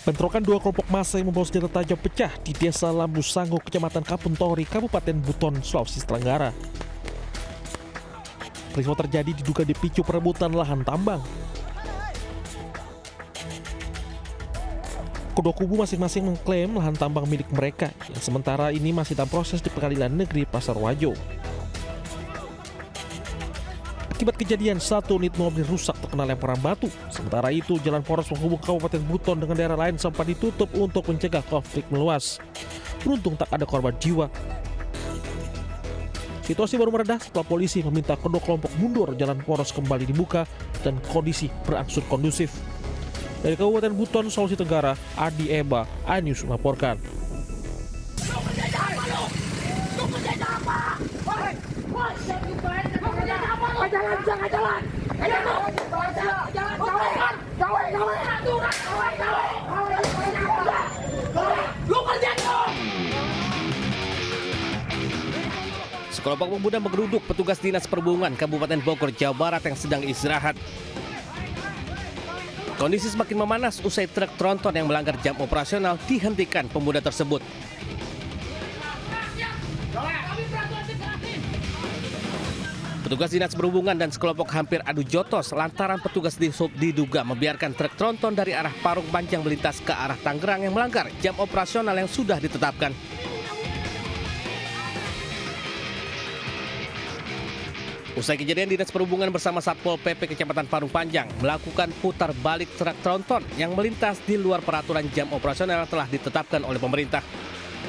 Bentrokan dua kelompok massa yang membawa senjata tajam pecah di Desa Lambu Sango, Kecamatan Kapuntori, Kabupaten Buton, Sulawesi Tenggara. Peristiwa terjadi diduga dipicu perebutan lahan tambang. Kedua kubu masing-masing mengklaim lahan tambang milik mereka, yang sementara ini masih dalam proses di Pengadilan Negeri Pasar Wajo. Akibat kejadian, satu unit mobil rusak terkena lemparan batu. Sementara itu, jalan poros penghubung Kabupaten Buton dengan daerah lain sempat ditutup untuk mencegah konflik meluas. Beruntung tak ada korban jiwa. Situasi baru mereda setelah polisi meminta kedua kelompok mundur, jalan poros kembali dibuka dan kondisi berangsur kondusif. Dari Kabupaten Buton, Sulawesi Tenggara, Adi Eba, iNews melaporkan. Sekelompok pemuda menggeruduk petugas Dinas Perhubungan Kabupaten Bogor, Jawa Barat yang sedang istirahat. Kondisi semakin memanas usai truk tronton yang melanggar jam operasional dihentikan pemuda tersebut. Petugas Dinas Perhubungan dan sekelompok hampir adu jotos lantaran petugas diduga membiarkan truk tronton dari arah Parung Panjang melintas ke arah Tangerang yang melanggar jam operasional yang sudah ditetapkan. Usai kejadian, Dinas Perhubungan bersama Satpol PP Kecamatan Parung Panjang melakukan putar balik truk tronton yang melintas di luar peraturan jam operasional yang telah ditetapkan oleh pemerintah.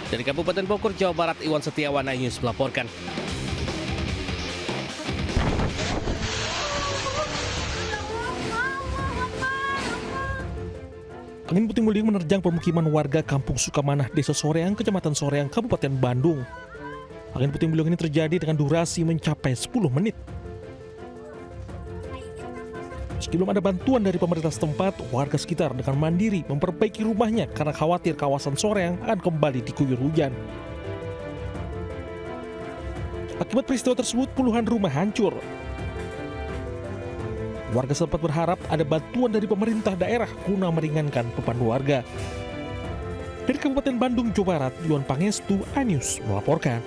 Dari Kabupaten Bogor, Jawa Barat, Iwan Setiawan, iNews melaporkan. Angin puting beliung menerjang permukiman warga Kampung Sukamanah, Desa Soreang, Kecamatan Soreang, Kabupaten Bandung. Angin puting beliung ini terjadi dengan durasi mencapai 10 menit. Meski belum ada bantuan dari pemerintah setempat, warga sekitar dengan mandiri memperbaiki rumahnya karena khawatir kawasan Soreang akan kembali diguyur hujan. Akibat peristiwa tersebut, puluhan rumah hancur. Warga sempat berharap ada bantuan dari pemerintah daerah guna meringankan beban warga. Dari Kabupaten Bandung, Jawa Barat, Yuan Pangestu, iNews melaporkan.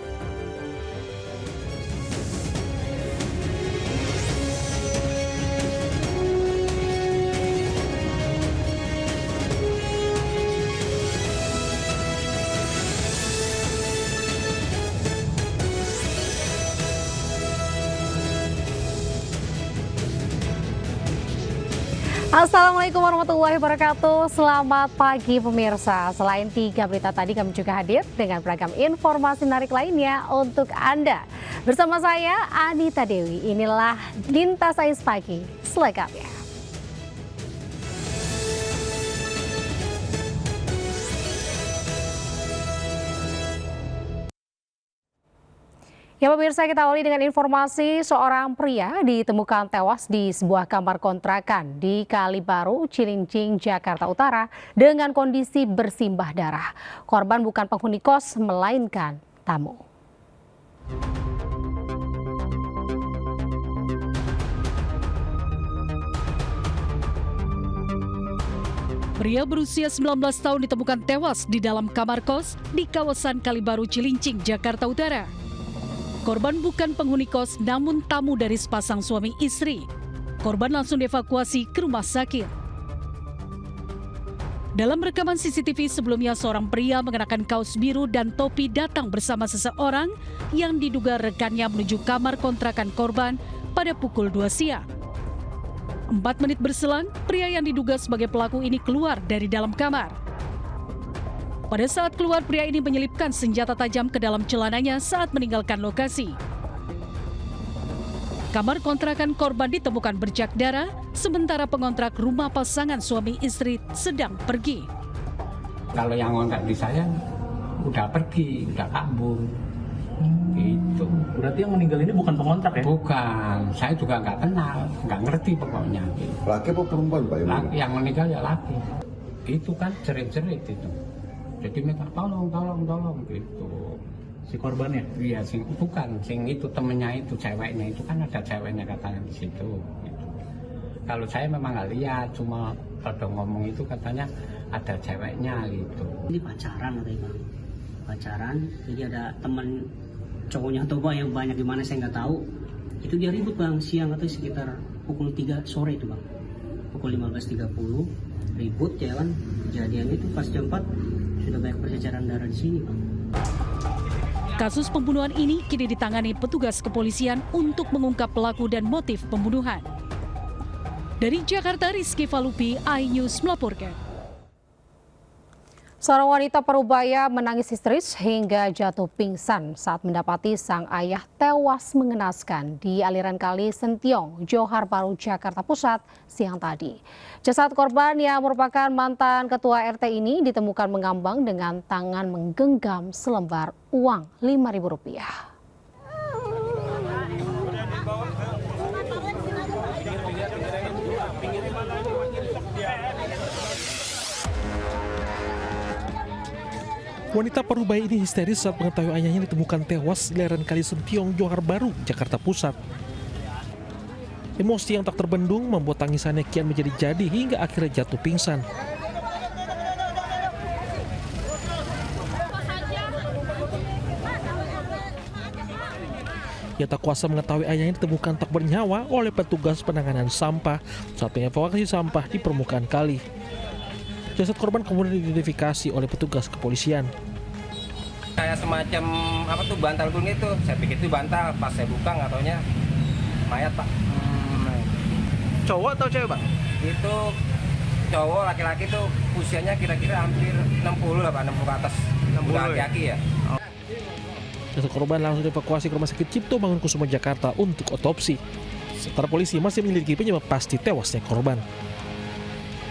Assalamualaikum warahmatullahi wabarakatuh. Selamat pagi pemirsa. Selain 3 berita tadi, kami juga hadir dengan beragam informasi menarik lainnya untuk Anda. Bersama saya Anita Dewi. Inilah Lintas Ais Pagi selengkapnya. Ya pemirsa, kita awali dengan informasi seorang pria ditemukan tewas di sebuah kamar kontrakan di Kalibaru, Cilincing, Jakarta Utara dengan kondisi bersimbah darah. Korban bukan penghuni kos, melainkan tamu. Pria berusia 19 tahun ditemukan tewas di dalam kamar kos di kawasan Kalibaru, Cilincing, Jakarta Utara. Korban bukan penghuni kos, namun tamu dari sepasang suami istri. Korban langsung dievakuasi ke rumah sakit. Dalam rekaman CCTV sebelumnya, seorang pria mengenakan kaos biru dan topi datang bersama seseorang yang diduga rekannya menuju kamar kontrakan korban pada pukul 2 siang. 4 menit berselang, pria yang diduga sebagai pelaku ini keluar dari dalam kamar. Pada saat keluar, pria ini menyelipkan senjata tajam ke dalam celananya saat meninggalkan lokasi. Kamar kontrakan korban ditemukan bercak darah, sementara pengontrak rumah pasangan suami istri sedang pergi. Kalau yang ngontrak di saya udah pergi, udah kabur. Itu. Berarti yang meninggal ini bukan pengontrak ya? Bukan, saya juga nggak kenal, nggak ngerti pokoknya. Laki apa perempuan Pak? Yang meninggal ya laki. Itu kan cerit-cerit itu. Jadi minta tolong gitu. Si korbannya? Iya, bukan, itu temennya itu, ceweknya itu kan ada ceweknya katanya di situ. Gitu. Kalau saya memang nggak lihat, cuma pada ngomong itu katanya ada ceweknya gitu. Ini pacaran atau Bang? Pacaran, jadi ada teman cowoknya atau Bang yang banyak di mana saya nggak tahu. Itu dia ribut Bang, siang atau sekitar pukul 3 sore itu Bang. Pukul 15.30 ribut ya kan. Kejadian itu pas jam 4 sudah banyak perceceran darah di sini Bang. Kasus pembunuhan ini kini ditangani petugas kepolisian untuk mengungkap pelaku dan motif pembunuhan. Dari Jakarta, Rizky Falupi, iNews melaporkan. Seorang wanita Parubaya menangis histeris hingga jatuh pingsan saat mendapati sang ayah tewas mengenaskan di aliran kali Sentiong, Johar Baru, Jakarta Pusat siang tadi. Jasad korban yang merupakan mantan ketua RT ini ditemukan mengambang dengan tangan menggenggam selembar uang Rp5.000. Wanita Parubaya ini histeris saat mengetahui ayahnya ditemukan tewas di aliran kali Sentiong, Johar Baru, Jakarta Pusat. Emosi yang tak terbendung membuat tangisannya kian menjadi-jadi hingga akhirnya jatuh pingsan. Ia tak kuasa mengetahui ayahnya ditemukan tak bernyawa oleh petugas penanganan sampah saat mengevakuasi sampah di permukaan kali. Jasad korban kemudian diidentifikasi oleh petugas kepolisian. Kayak semacam bantal bunyi itu, saya pikir itu bantal, pas saya buka nggak taunya mayat Pak. Cowok atau cewek Bang? Itu cowok, laki-laki tuh usianya kira-kira hampir 60 lah Pak, 60 ke atas, 60 laki-laki ya. Jasad korban langsung dievakuasi ke Rumah Sakit Cipto Mangunkusumo, Jakarta untuk otopsi. Sementara polisi masih menyelidiki penyebab pasti tewasnya korban.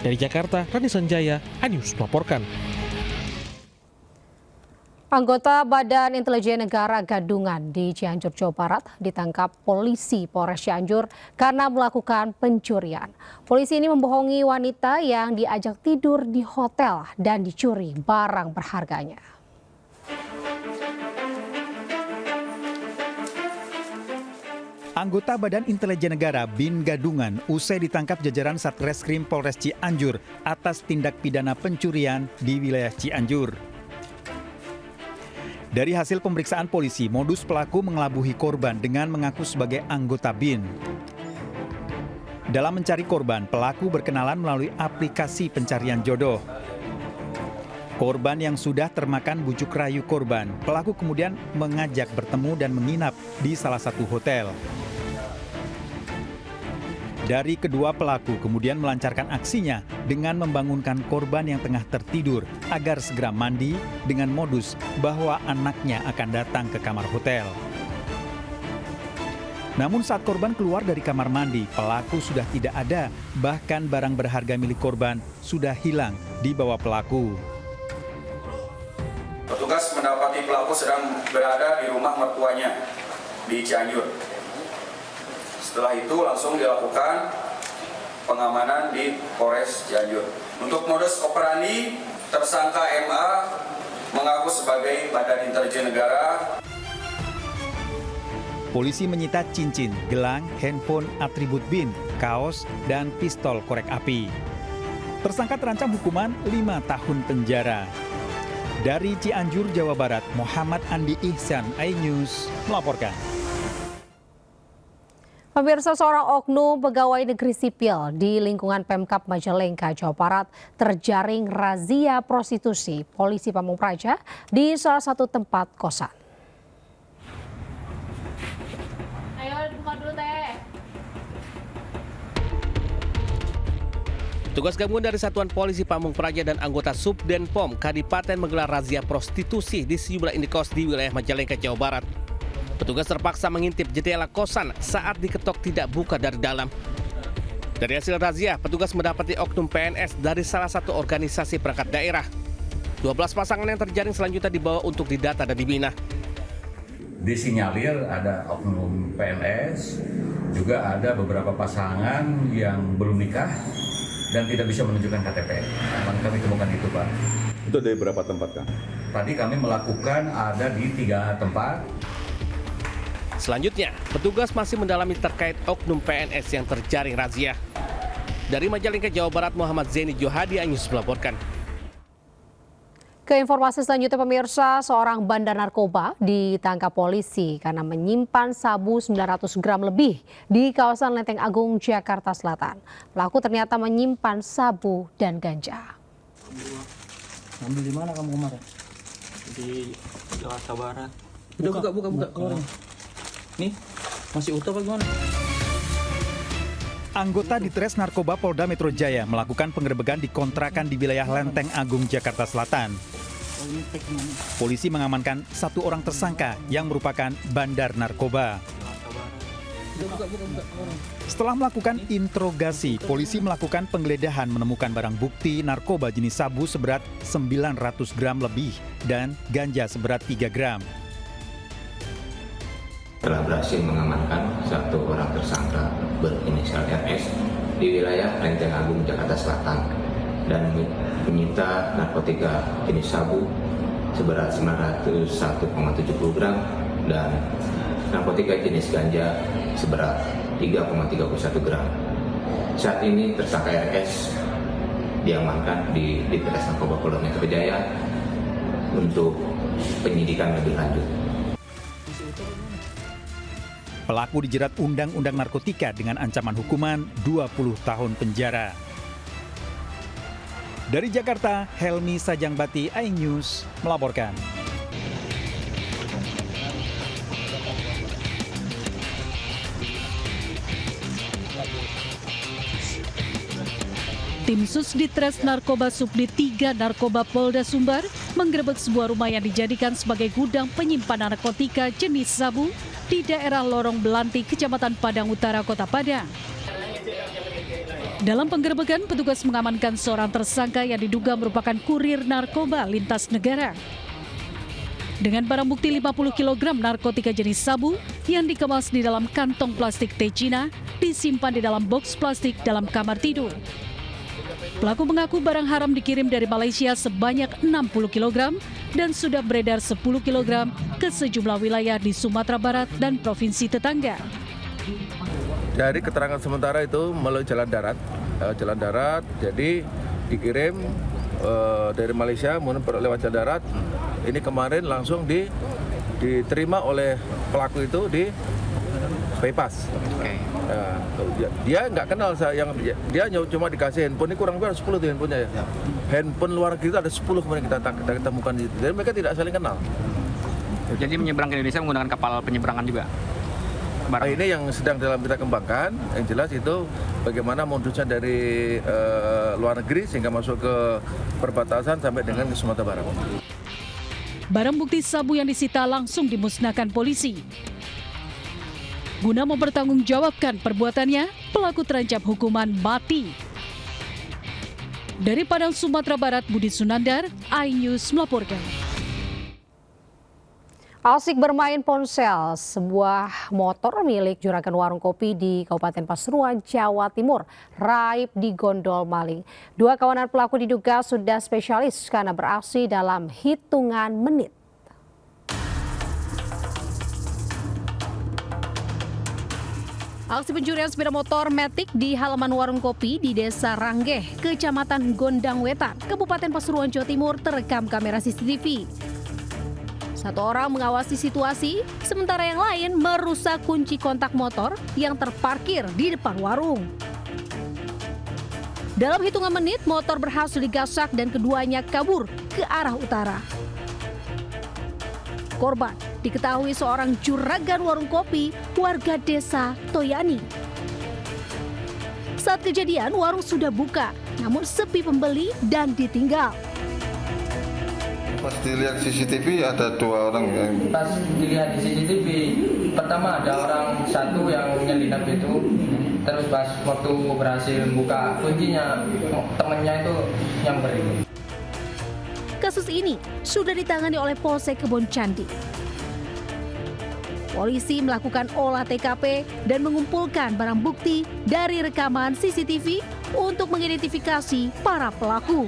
Dari Jakarta, Rani Sanjaya, iNews melaporkan. Anggota Badan Intelijen Negara Gadungan di Cianjur, Jawa Barat ditangkap polisi Polres Cianjur karena melakukan pencurian. Polisi ini membohongi wanita yang diajak tidur di hotel dan dicuri barang berharganya. Anggota Badan Intelijen Negara BIN Gadungan usai ditangkap jajaran Satreskrim Polres Cianjur atas tindak pidana pencurian di wilayah Cianjur. Dari hasil pemeriksaan polisi, modus pelaku mengelabuhi korban dengan mengaku sebagai anggota BIN. Dalam mencari korban, pelaku berkenalan melalui aplikasi pencarian jodoh. Korban yang sudah termakan bujuk rayu korban, pelaku kemudian mengajak bertemu dan menginap di salah satu hotel. Dari kedua pelaku kemudian melancarkan aksinya dengan membangunkan korban yang tengah tertidur agar segera mandi dengan modus bahwa anaknya akan datang ke kamar hotel. Namun saat korban keluar dari kamar mandi, pelaku sudah tidak ada, bahkan barang berharga milik korban sudah hilang di bawah pelaku. Petugas mendapati pelaku sedang berada di rumah mertuanya di Cianjur. Setelah itu langsung dilakukan pengamanan di Polres Cianjur. Untuk modus operandi, tersangka MA mengaku sebagai Badan Intelijen Negara. Polisi menyita cincin, gelang, handphone, atribut BIN, kaos, dan pistol korek api. Tersangka terancam hukuman 5 tahun penjara. Dari Cianjur, Jawa Barat, Muhammad Andi Ihsan, iNews melaporkan. Pemirsa, seorang oknum pegawai negeri sipil di lingkungan Pemkab Majalengka, Jawa Barat terjaring razia prostitusi polisi Pamung Praja di salah satu tempat kosan. Ayo buka dulu teh. Tugas gabungan dari Satuan Polisi Pamung Praja dan anggota Subdenpom Kadipaten menggelar razia prostitusi di sejumlah indekos di wilayah Majalengka, Jawa Barat. Petugas terpaksa mengintip jendela kosan saat diketok tidak buka dari dalam. Dari hasil razia, petugas mendapati oknum PNS dari salah satu organisasi perangkat daerah. 12 pasangan yang terjaring selanjutnya dibawa untuk didata dan dibina. Disinyalir ada oknum PNS, juga ada beberapa pasangan yang belum nikah dan tidak bisa menunjukkan KTP. Kami temukan itu, Pak. Itu dari berapa tempat, Kang? Tadi kami melakukan ada di 3 tempat. Selanjutnya, petugas masih mendalami terkait oknum PNS yang terjaring razia. Dari Majalengka, Jawa Barat, Muhammad Zaini Johadi, iNews melaporkan. Ke informasi selanjutnya pemirsa, seorang bandar narkoba ditangkap polisi karena menyimpan sabu 900 gram lebih di kawasan Lenteng Agung, Jakarta Selatan. Pelaku ternyata menyimpan sabu dan ganja. Ambil di mana kamu kemarin? Di Jakarta Barat. Udah buka keluar. Nih, masih utuh apa gimana? Anggota Ditres Narkoba Polda Metro Jaya melakukan penggerebekan di kontrakan di wilayah Lenteng Agung, Jakarta Selatan. Polisi mengamankan 1 orang tersangka yang merupakan bandar narkoba. Setelah melakukan interogasi, polisi melakukan penggeledahan menemukan barang bukti narkoba jenis sabu seberat 900 gram lebih dan ganja seberat 3 gram. Telah berhasil mengamankan 1 orang tersangka berinisial RS di wilayah Lenteng Agung, Jakarta Selatan dan menyita narkotika jenis sabu seberat 901,70 gram dan narkotika jenis ganja seberat 3,31 gram. Saat ini tersangka RS diamankan di Ditres Narkoba Polda Metro Jaya untuk penyidikan lebih lanjut. Pelaku dijerat Undang-Undang Narkotika dengan ancaman hukuman 20 tahun penjara. Dari Jakarta, Helmi Sajangbati, iNews melaporkan. Tim Susditres Narkoba Subdit 3 Narkoba Polda Sumbar menggerebek sebuah rumah yang dijadikan sebagai gudang penyimpanan narkotika jenis sabu di daerah Lorong Belanti, Kecamatan Padang Utara, Kota Padang. Dalam penggerebekan, petugas mengamankan seorang tersangka yang diduga merupakan kurir narkoba lintas negara. Dengan barang bukti 50 kg narkotika jenis sabu yang dikemas di dalam kantong plastik teh Cina, disimpan di dalam boks plastik dalam kamar tidur. Pelaku mengaku barang haram dikirim dari Malaysia sebanyak 60 kg dan sudah beredar 10 kg ke sejumlah wilayah di Sumatera Barat dan provinsi tetangga. Dari keterangan sementara itu melalui jalan darat, jadi dikirim dari Malaysia lewat jalan darat. Ini kemarin langsung diterima oleh pelaku itu di bypass. Dia nggak kenal saya, dia cuma dikasih handphone, ini kurang lebih 10 tuh handphonenya ya. Handphone luar negeri itu ada 10 kemarin kita temukan di situ. Jadi mereka tidak saling kenal. Jadi menyeberang ke Indonesia menggunakan kapal penyeberangan juga? Nah, ini yang sedang kita kembangkan. Yang jelas itu bagaimana modusnya dari luar negeri sehingga masuk ke perbatasan sampai dengan ke Sumatera Barat. Barang bukti sabu yang disita langsung dimusnahkan polisi. Guna mempertanggungjawabkan perbuatannya, pelaku terancam hukuman mati. Dari Padang, Sumatera Barat, Budi Sunandar, iNews melaporkan. Asik bermain ponsel, sebuah motor milik juragan warung kopi di Kabupaten Pasuruan, Jawa Timur, raib digondol maling. 2 kawanan pelaku diduga sudah spesialis karena beraksi dalam hitungan menit. Aksi pencurian sepeda motor Matic di halaman warung kopi di Desa Ranggeh, Kecamatan Gondang Wetan, Kabupaten Pasuruan, Jawa Timur terekam kamera CCTV. 1 orang mengawasi situasi, sementara yang lain merusak kunci kontak motor yang terparkir di depan warung. Dalam hitungan menit, motor berhasil digasak dan keduanya kabur ke arah utara. Korban diketahui seorang juragan warung kopi warga desa Toyani. Saat kejadian, warung sudah buka, namun sepi pembeli dan ditinggal. Pas dilihat CCTV ada 2 orang yang... Pas dilihat di CCTV, pertama ada orang satu yang nyelinap itu, terus pas waktu berhasil buka kuncinya, temennya itu nyamperin. Kasus ini sudah ditangani oleh Polsek Kebon Candi. Polisi melakukan olah TKP dan mengumpulkan barang bukti dari rekaman CCTV untuk mengidentifikasi para pelaku.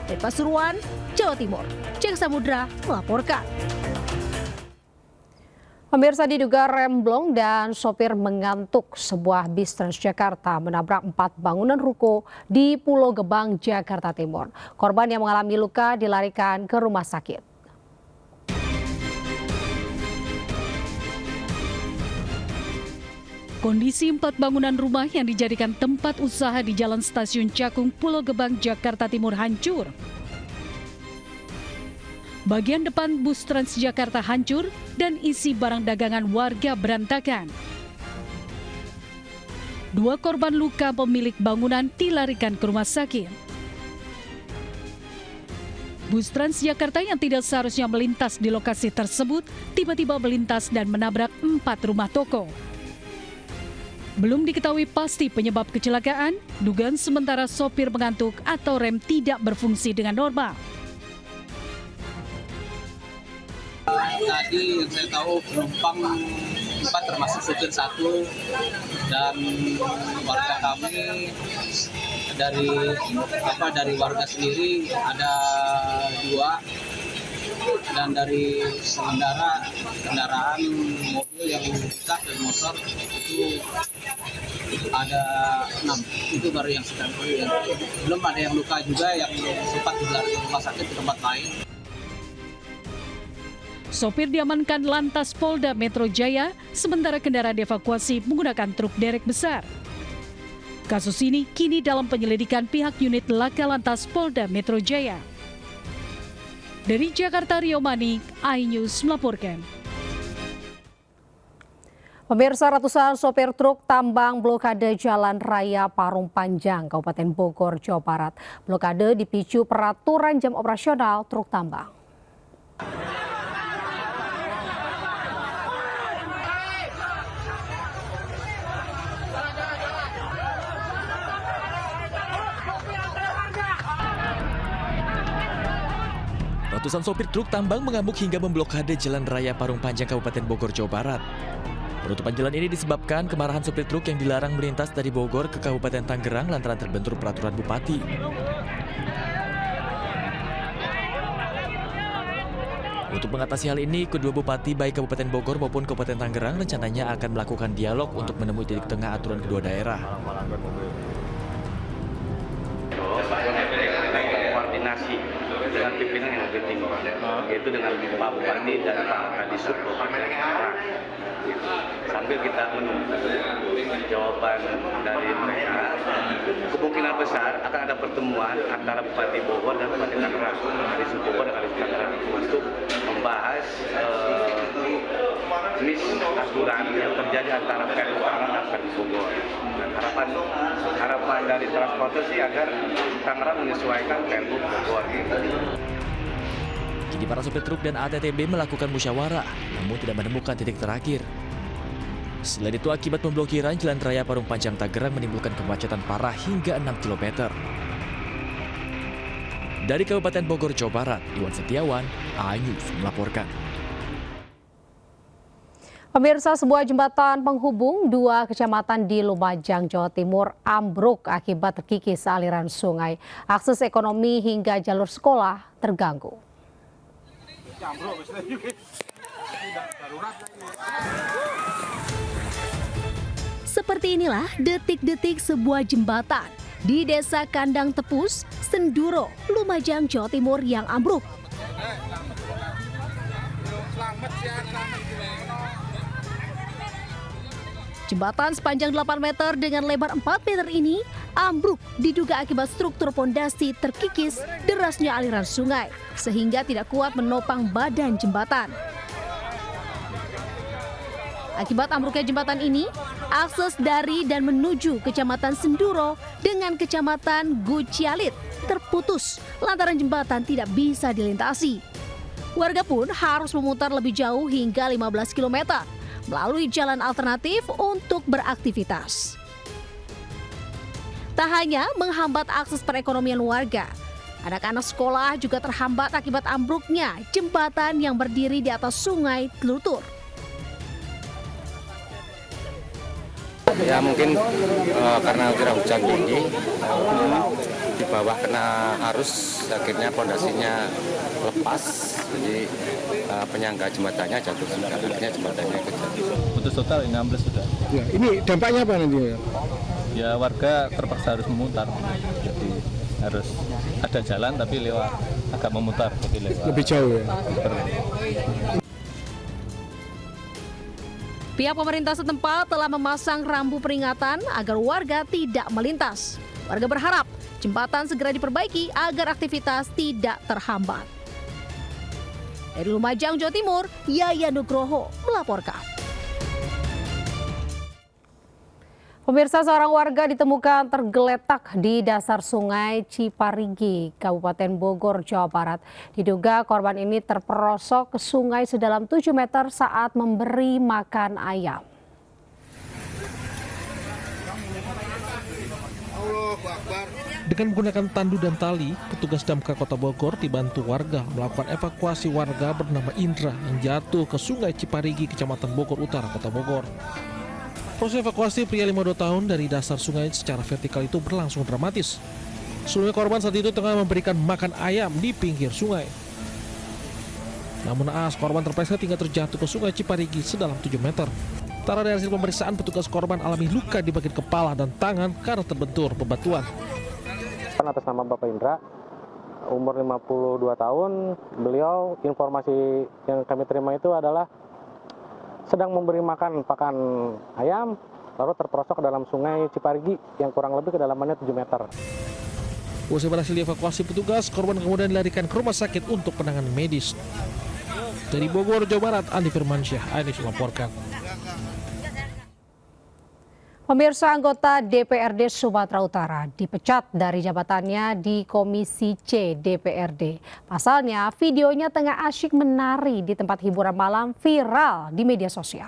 Dari Pasuruan, Jawa Timur, Cek Samudra melaporkan. Pemirsa, diduga remblong dan sopir mengantuk, sebuah bis Transjakarta menabrak 4 bangunan ruko di Pulau Gebang, Jakarta Timur. Korban yang mengalami luka dilarikan ke rumah sakit. Kondisi 4 bangunan rumah yang dijadikan tempat usaha di Jalan Stasiun Cakung, Pulau Gebang, Jakarta Timur hancur. Bagian depan bus Transjakarta hancur dan isi barang dagangan warga berantakan. 2 korban luka pemilik bangunan dilarikan ke rumah sakit. Bus Transjakarta yang tidak seharusnya melintas di lokasi tersebut tiba-tiba melintas dan menabrak 4 rumah toko. Belum diketahui pasti penyebab kecelakaan, dugaan sementara sopir mengantuk atau rem tidak berfungsi dengan normal. Tadi yang saya tahu penumpang 4 termasuk supir 1 dan warga kami dari warga sendiri ada 2 dan dari pengendara kendaraan mobil yang rusak dan motor itu ada 6. Itu baru yang sedang. Belum ada yang luka juga yang sempat dilarikan ke rumah sakit ke tempat lain. Sopir diamankan Lantas Polda Metro Jaya, sementara kendaraan dievakuasi menggunakan truk derek besar. Kasus ini kini dalam penyelidikan pihak unit Laka Lantas Polda Metro Jaya. Dari Jakarta, Rio Manik, iNews melaporkan. Pemirsa, ratusan sopir truk tambang blokade Jalan Raya Parung Panjang, Kabupaten Bogor, Jawa Barat. Blokade dipicu peraturan jam operasional truk tambang. Ratusan sopir truk tambang mengamuk hingga memblokade Jalan Raya Parung Panjang, Kabupaten Bogor, Jawa Barat. Penutupan jalan ini disebabkan kemarahan sopir truk yang dilarang melintas dari Bogor ke Kabupaten Tangerang lantaran terbentur peraturan bupati. Untuk mengatasi hal ini, kedua bupati baik Kabupaten Bogor maupun Kabupaten Tangerang rencananya akan melakukan dialog untuk menemui titik tengah aturan kedua daerah. Koordinasi dengan pimpinan yang lebih tinggi, yaitu dengan Pak Bupati dan Pak Kadisub sambil kita menunggu jawaban dari mereka. Kemungkinan besar akan ada pertemuan antara Bupati Bogor dan Bupati Tangerang, Kadisub Bogor dan Kadisub Tangerang untuk membahas aturan yang terjadi antara Pemprov Tangerang dan Kadisub Bogor. Harapan dari transportasi agar Tangerang menyesuaikan Pemprov Bogor. Kini para sopir truk dan ATTB melakukan musyawarah, namun tidak menemukan titik terakhir. Selain itu, akibat pemblokiran Jalan Raya Parung Panjang Tangerang menimbulkan kemacetan parah hingga 6 km. Dari Kabupaten Bogor, Jawa Barat, Iwan Setiawan, iNews melaporkan. Pemirsa, sebuah jembatan penghubung 2 kecamatan di Lumajang, Jawa Timur ambruk akibat terkikis aliran sungai. Akses ekonomi hingga jalur sekolah terganggu. Seperti inilah detik-detik sebuah jembatan di Desa Kandang Tepus, Senduro, Lumajang, Jawa Timur yang ambruk. Jembatan sepanjang 8 meter dengan lebar 4 meter ini ambruk diduga akibat struktur pondasi terkikis derasnya aliran sungai sehingga tidak kuat menopang badan jembatan. Akibat ambruknya jembatan ini, akses dari dan menuju Kecamatan Senduro dengan Kecamatan Gucialit terputus lantaran jembatan tidak bisa dilintasi. Warga pun harus memutar lebih jauh hingga 15 km melalui jalan alternatif untuk beraktivitas. Tak hanya menghambat akses perekonomian warga, anak-anak sekolah juga terhambat akibat ambruknya jembatan yang berdiri di atas sungai Tlutur. Ya mungkin karena curah hujan tinggi, di bawah kena arus, akhirnya pondasinya lepas. jadi penyangga jembatannya jatuh, akhirnya jembatannya kejatuh. Putus total, ini ambles sudah. Ya, ini dampaknya apa nanti? Ya warga terpaksa harus memutar, jadi harus ada jalan tapi lewat agak memutar, jadi lewat lebih jauh ya. Pihak pemerintah setempat telah memasang rambu peringatan agar warga tidak melintas. Warga berharap jembatan segera diperbaiki agar aktivitas tidak terhambat. Dari Lumajang, Jawa Timur, Yaya Nugroho melaporkan. Pemirsa, seorang warga ditemukan tergeletak di dasar sungai Ciparigi, Kabupaten Bogor, Jawa Barat. Diduga korban ini terperosok ke sungai sedalam 7 meter saat memberi makan ayam. Dengan menggunakan tandu dan tali, petugas damkar Kota Bogor dibantu warga melakukan evakuasi warga bernama Indra yang jatuh ke sungai Ciparigi, Kecamatan Bogor Utara, Kota Bogor. Proses evakuasi pria 52 tahun dari dasar sungai secara vertikal itu berlangsung dramatis. Sebelumnya korban saat itu tengah memberikan makan ayam di pinggir sungai. Namun naas korban terpleset hingga terjatuh ke sungai Ciparigi sedalam 7 meter. Sementara dari hasil pemeriksaan, petugas korban alami luka di bagian kepala dan tangan karena terbentur bebatuan. Atas nama Bapak Indra, umur 52 tahun, beliau informasi yang kami terima itu adalah sedang memberi makan pakan ayam, lalu terperosok ke dalam sungai Ciparigi yang kurang lebih kedalamannya 7 meter. Usai berhasil dievakuasi petugas, korban kemudian dilarikan ke rumah sakit untuk penanganan medis. Dari Bogor, Jawa Barat, Andi Firmansyah, ANIS melaporkan. Pemirsa, anggota DPRD Sumatera Utara dipecat dari jabatannya di Komisi C DPRD. Pasalnya, videonya tengah asyik menari di tempat hiburan malam viral di media sosial.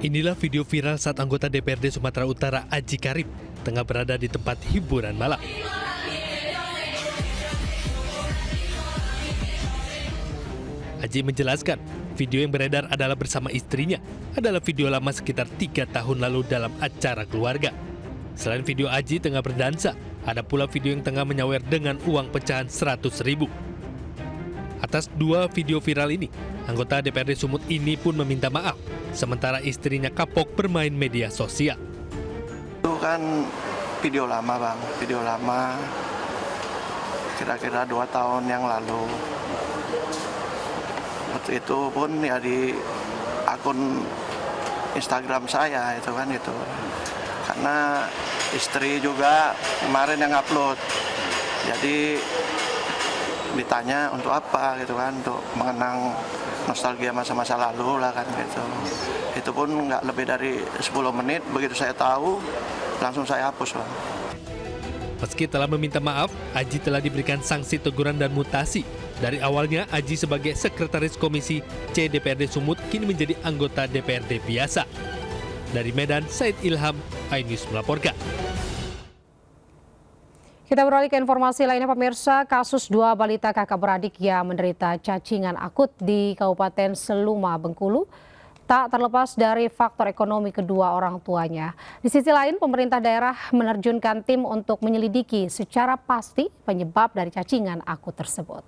Inilah video viral saat anggota DPRD Sumatera Utara Aji Karib tengah berada di tempat hiburan malam. Aji menjelaskan, video yang beredar adalah bersama istrinya, adalah video lama sekitar 3 tahun lalu dalam acara keluarga. Selain video Aji tengah berdansa, ada pula video yang tengah menyawer dengan uang pecahan 100.000. Atas 2 video viral ini, anggota DPRD Sumut ini pun meminta maaf, sementara istrinya kapok bermain media sosial. Itu kan video lama Bang, video lama kira-kira 2 tahun yang lalu. Waktu itu pun ya di akun Instagram saya itu kan itu. Karena istri juga kemarin yang upload. Jadi ditanya untuk apa gitu kan, untuk mengenang nostalgia masa-masa lalu lah kan gitu. Itu pun nggak lebih dari 10 menit, begitu saya tahu langsung saya hapus Bang. Meski telah meminta maaf, Aji telah diberikan sanksi teguran dan mutasi. Dari awalnya, Aji sebagai Sekretaris Komisi C DPRD Sumut kini menjadi anggota DPRD biasa. Dari Medan, Said Ilham, iNews melaporkan. Kita beralih ke informasi lainnya, pemirsa. Kasus 2 balita kakak beradik yang menderita cacingan akut di Kabupaten Seluma, Bengkulu tak terlepas dari faktor ekonomi kedua orang tuanya. Di sisi lain, pemerintah daerah menerjunkan tim untuk menyelidiki secara pasti penyebab dari cacingan akut tersebut.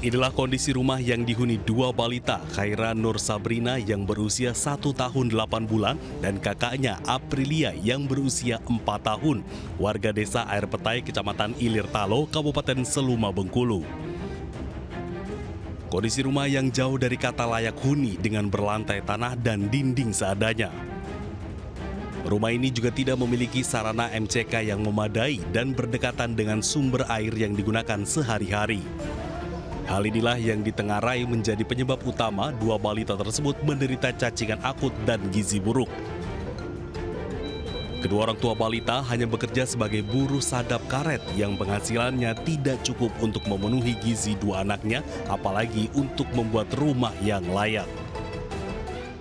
Inilah kondisi rumah yang dihuni 2 balita, Khaira Nur Sabrina yang berusia 1 tahun 8 bulan dan kakaknya Aprilia yang berusia 4 tahun, warga desa Air Petai, Kecamatan Ilir Talo, Kabupaten Seluma, Bengkulu. Kondisi rumah yang jauh dari kata layak huni dengan berlantai tanah dan dinding seadanya. Rumah ini juga tidak memiliki sarana MCK yang memadai dan berdekatan dengan sumber air yang digunakan sehari-hari. Hal inilah yang ditengarai menjadi penyebab utama 2 balita tersebut menderita cacingan akut dan gizi buruk. Kedua orang tua balita hanya bekerja sebagai buruh sadap karet yang penghasilannya tidak cukup untuk memenuhi gizi 2 anaknya, apalagi untuk membuat rumah yang layak.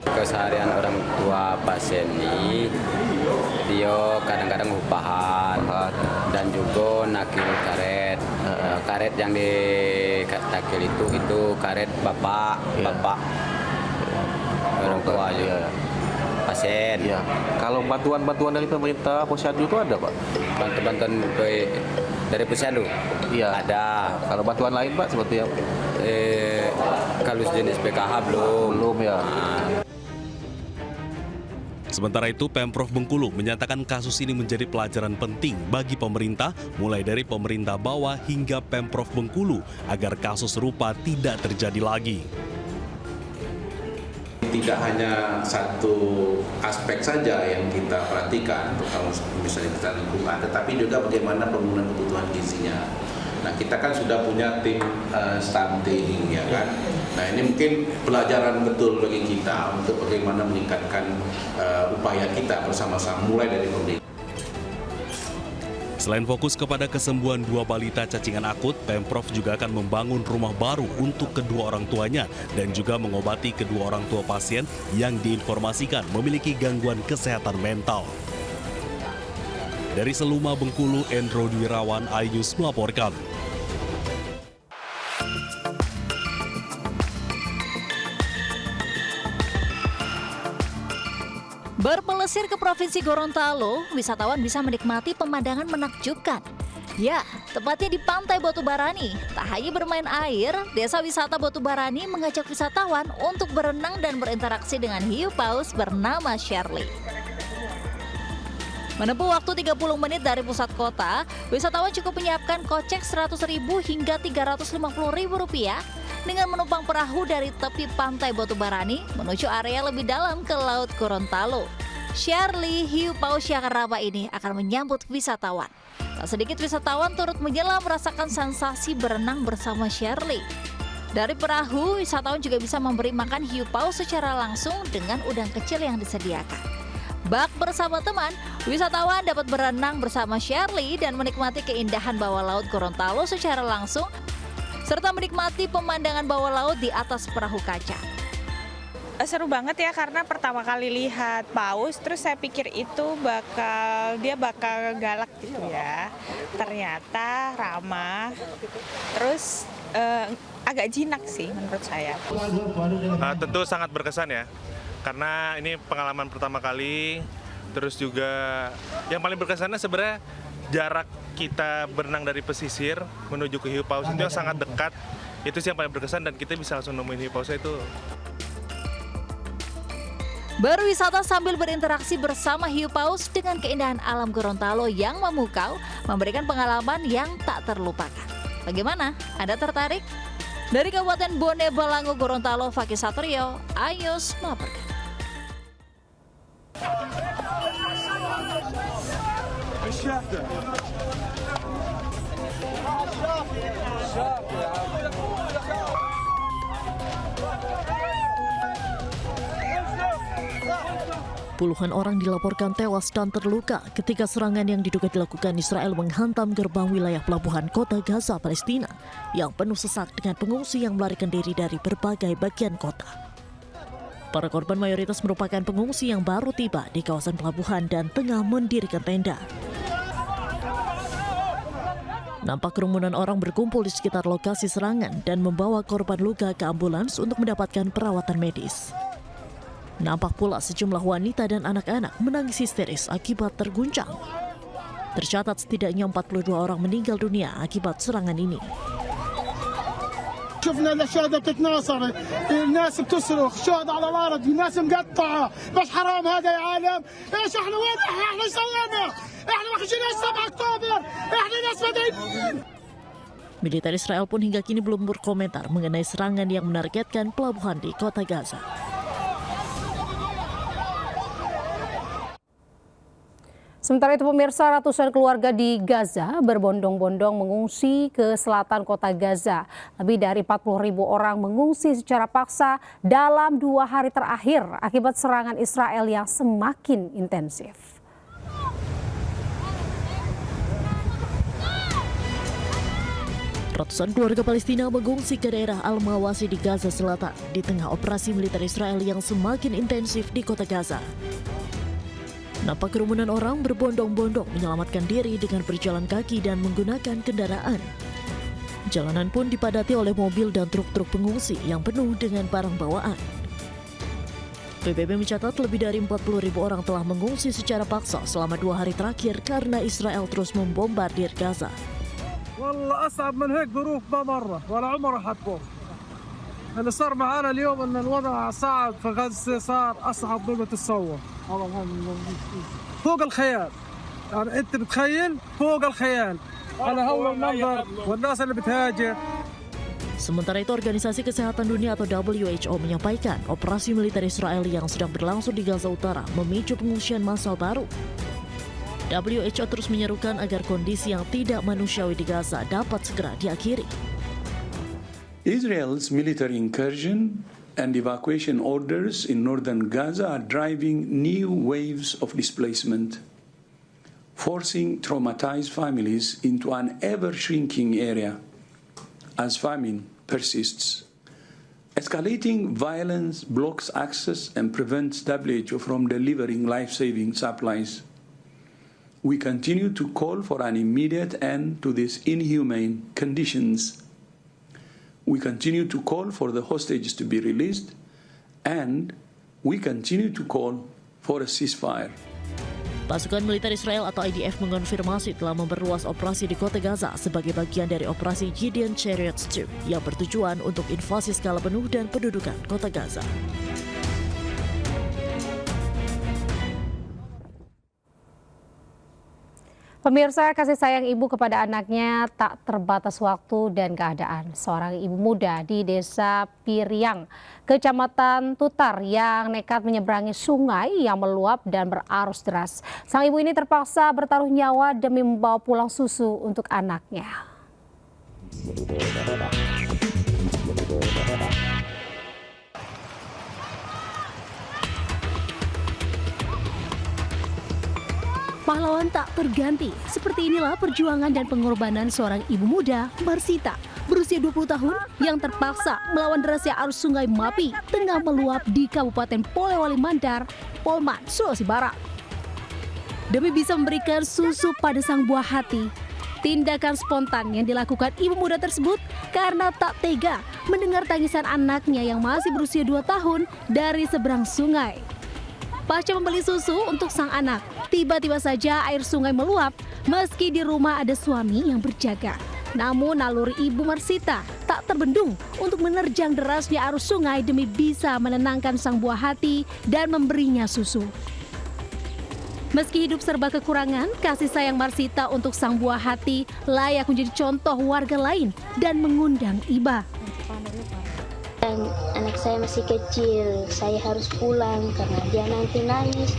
Keseharian orang tua pasien ini, dia kadang-kadang upahan dan juga nakil karet. Karet yang ditakil itu karet bapak. orang tua juga. Pasien. Ya. Kalau bantuan-bantuan dari pemerintah Posyandu itu ada, Pak? Bantuan dari Posyandu? Iya. Ada. Kalau bantuan lain, Pak, seperti apa? Kalau jenis PKH belum. Belum ya. Sementara itu, Pemprov Bengkulu menyatakan kasus ini menjadi pelajaran penting bagi pemerintah, mulai dari pemerintah bawah hingga Pemprov Bengkulu, agar kasus serupa tidak terjadi lagi. Tidak hanya satu aspek saja yang kita perhatikan, terutama misalnya kita lingkungan, tetapi juga bagaimana pemenuhan kebutuhan gizinya. Nah, kita kan sudah punya tim stunting, ya kan. Nah, ini mungkin pelajaran betul bagi kita untuk bagaimana meningkatkan upaya kita bersama-sama, mulai dari pemerintah. Selain fokus kepada kesembuhan 2 balita cacingan akut, Pemprov juga akan membangun rumah baru untuk kedua orang tuanya dan juga mengobati kedua orang tua pasien yang diinformasikan memiliki gangguan kesehatan mental. Dari Seluma, Bengkulu, Endro Dwirawan, iNews melaporkan. Berpelesir ke Provinsi Gorontalo, wisatawan bisa menikmati pemandangan menakjubkan. Ya, tepatnya di Pantai Botubarani. Tak hanya bermain air, Desa Wisata Botubarani mengajak wisatawan untuk berenang dan berinteraksi dengan hiu paus bernama Shirley. Menempuh waktu 30 menit dari pusat kota, wisatawan cukup menyiapkan kocek Rp100.000 hingga Rp350.000 dengan menumpang perahu dari tepi Pantai Botubarani menuju area lebih dalam ke Laut Gorontalo. Shirley, hiu paus yang ramah ini akan menyambut wisatawan. Tak sedikit wisatawan turut menyelam merasakan sensasi berenang bersama Shirley. Dari perahu, wisatawan juga bisa memberi makan hiu paus secara langsung dengan udang kecil yang disediakan. Bak bersama teman, wisatawan dapat berenang bersama Shirley dan menikmati keindahan bawah laut Gorontalo secara langsung, serta menikmati pemandangan bawah laut di atas perahu kaca. Seru banget ya, karena pertama kali lihat paus, terus saya pikir itu bakal galak gitu ya. Ternyata ramah, terus agak jinak sih menurut saya. Tentu sangat berkesan ya, karena ini pengalaman pertama kali. Terus juga yang paling berkesannya sebenarnya jarak kita berenang dari pesisir menuju ke hiu paus itu yang sangat dekat. Itu sih yang paling berkesan dan kita bisa langsung nemuin hiu pausnya itu. Berwisata sambil berinteraksi bersama hiu paus dengan keindahan alam Gorontalo yang memukau memberikan pengalaman yang tak terlupakan. Bagaimana? Anda tertarik? Dari Kabupaten Bone Bolango, Gorontalo, Fakih Satrio, iNews melaporkan. Puluhan orang dilaporkan tewas dan terluka ketika serangan yang diduga dilakukan Israel menghantam gerbang wilayah pelabuhan kota Gaza, Palestina, yang penuh sesak dengan pengungsi yang melarikan diri dari berbagai bagian kota. Para korban mayoritas merupakan pengungsi yang baru tiba di kawasan pelabuhan dan tengah mendirikan tenda. Nampak kerumunan orang berkumpul di sekitar lokasi serangan dan membawa korban luka ke ambulans untuk mendapatkan perawatan medis. Nampak pula sejumlah wanita dan anak-anak menangis histeris akibat terguncang. Tercatat setidaknya 42 orang meninggal dunia akibat serangan ini. شفنا الاشياء بدها تتناصر، الناس بتصرخ، شهد على الارض، الناس مقطعه، بس حرام هذا يا عالم، ايش احنا وين احنا سوينا؟ احنا ما خشيناش 7 اكتوبر، احنا ناس مدنيين. Militer Israel pun hingga kini belum berkomentar mengenai serangan yang menargetkan pelabuhan di kota Gaza. Sementara itu pemirsa, ratusan keluarga di Gaza berbondong-bondong mengungsi ke selatan kota Gaza. Lebih dari 40.000 orang mengungsi secara paksa dalam 2 hari terakhir akibat serangan Israel yang semakin intensif. Ratusan keluarga Palestina mengungsi ke daerah Al-Mawasi di Gaza Selatan di tengah operasi militer Israel yang semakin intensif di kota Gaza. Nampak kerumunan orang berbondong-bondong menyelamatkan diri dengan berjalan kaki dan menggunakan kendaraan. Jalanan pun dipadati oleh mobil dan truk-truk pengungsi yang penuh dengan barang bawaan. PBB mencatat lebih dari 40.000 orang telah mengungsi secara paksa selama 2 hari terakhir karena Israel terus membombardir Gaza. والله أصعب من هيك ظروف ما مرة ولا عمره حتمر. اللي صار معنا اليوم إن الوضع صعب في غزة صار أصعب مما تتصور. فوق الخيال. يعني أنت بتخيل فوق الخيال. على هول المنظر والناس اللي بتهاجر. Sementara itu, Organisasi Kesehatan Dunia atau WHO menyampaikan operasi militer Israel yang sedang berlangsung di Gaza Utara memicu pengungsian massal baru. WHO terus menyerukan agar kondisi yang tidak manusiawi di Gaza dapat segera diakhiri. Israel's military incursion and evacuation orders in northern Gaza are driving new waves of displacement, forcing traumatized families into an ever-shrinking area as famine persists. Escalating violence blocks access and prevents WHO from delivering life-saving supplies. We continue to call for an immediate end to these inhumane conditions. We continue to call for the hostages to be released, and we continue to call for a ceasefire. Pasukan militer Israel atau IDF mengonfirmasi telah memperluas operasi di kota Gaza sebagai bagian dari operasi Gideon Chariots II yang bertujuan untuk invasi skala penuh dan pendudukan kota Gaza. Pemirsa, kasih sayang ibu kepada anaknya tak terbatas waktu dan keadaan. Seorang ibu muda di Desa Piriang, Kecamatan Tutar yang nekat menyeberangi sungai yang meluap dan berarus deras. Sang ibu ini terpaksa bertaruh nyawa demi membawa pulang susu untuk anaknya. Pahlawan tak terganti. Seperti inilah perjuangan dan pengorbanan seorang ibu muda, Marsita, berusia 20 tahun yang terpaksa melawan derasnya arus sungai Mapi tengah meluap di Kabupaten Polewali Mandar, Polman, Sulawesi Barat. Demi bisa memberikan susu pada sang buah hati, tindakan spontan yang dilakukan ibu muda tersebut karena tak tega mendengar tangisan anaknya yang masih berusia 2 tahun dari seberang sungai. Pasca membeli susu untuk sang anak, tiba-tiba saja air sungai meluap meski di rumah ada suami yang berjaga. Namun naluri ibu Marsita tak terbendung untuk menerjang derasnya arus sungai demi bisa menenangkan sang buah hati dan memberinya susu. Meski hidup serba kekurangan, kasih sayang Marsita untuk sang buah hati layak menjadi contoh warga lain dan mengundang iba. Anak saya masih kecil, saya harus pulang karena dia nanti nangis,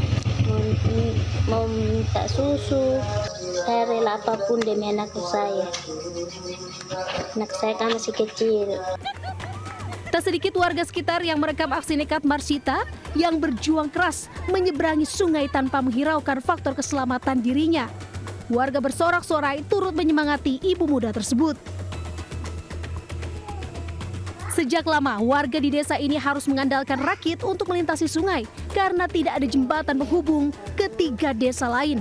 mau minta susu. Saya rela apapun demi anak saya. Anak saya kan masih kecil. Tak sedikit warga sekitar yang merekam aksi nekat Marsita yang berjuang keras menyeberangi sungai tanpa menghiraukan faktor keselamatan dirinya. Warga bersorak-sorai turut menyemangati ibu muda tersebut. Sejak lama, warga di desa ini harus mengandalkan rakit untuk melintasi sungai karena tidak ada jembatan penghubung ke 3 desa lain.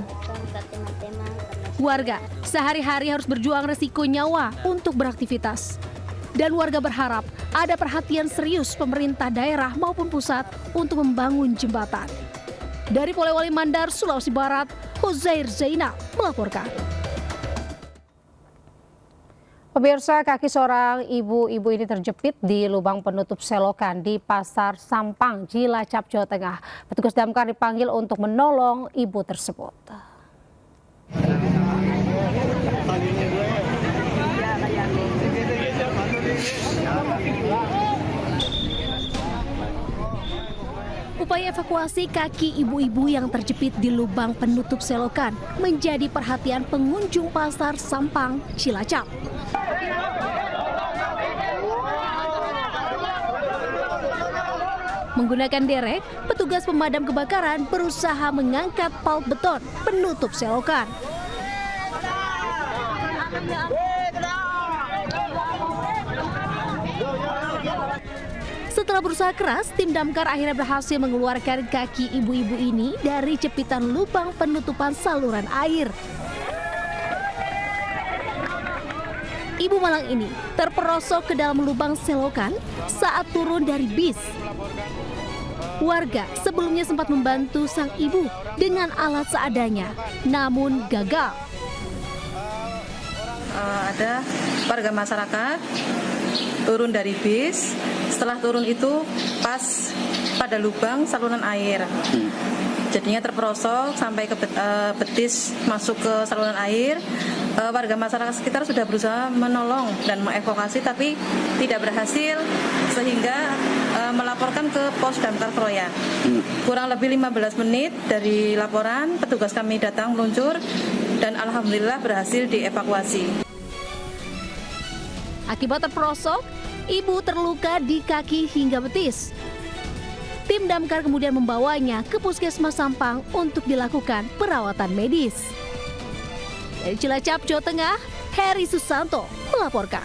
Warga sehari-hari harus berjuang resiko nyawa untuk beraktivitas. Dan warga berharap ada perhatian serius pemerintah daerah maupun pusat untuk membangun jembatan. Dari Polewali Mandar, Sulawesi Barat, Huzair Zainal melaporkan. Pemirsa, kaki seorang ibu-ibu ini terjepit di lubang penutup selokan di Pasar Sampang, Cilacap, Jawa Tengah. Petugas damkar dipanggil untuk menolong ibu tersebut. Upaya evakuasi kaki ibu-ibu yang terjepit di lubang penutup selokan menjadi perhatian pengunjung Pasar Sampang, Cilacap. Menggunakan derek, petugas pemadam kebakaran berusaha mengangkat palt beton penutup selokan. Setelah berusaha keras, tim damkar akhirnya berhasil mengeluarkan kaki ibu-ibu ini dari jepitan lubang penutupan saluran air. Ibu malang ini terperosok ke dalam lubang selokan saat turun dari bis. Warga sebelumnya sempat membantu sang ibu dengan alat seadanya, namun gagal. Ada warga masyarakat turun dari bis. Setelah turun itu pas pada lubang saluran air. Jadinya terperosok sampai ke betis masuk ke saluran air. Warga masyarakat sekitar sudah berusaha menolong dan mengevakuasi tapi tidak berhasil sehingga melaporkan ke Pos Damkar Kroya. Kurang lebih 15 menit dari laporan, petugas kami datang meluncur dan alhamdulillah berhasil dievakuasi. Akibat terperosok, ibu terluka di kaki hingga betis. Tim damkar kemudian membawanya ke Puskesmas Sampang untuk dilakukan perawatan medis. Dari Cilacap, Jawa Tengah, Heri Susanto melaporkan.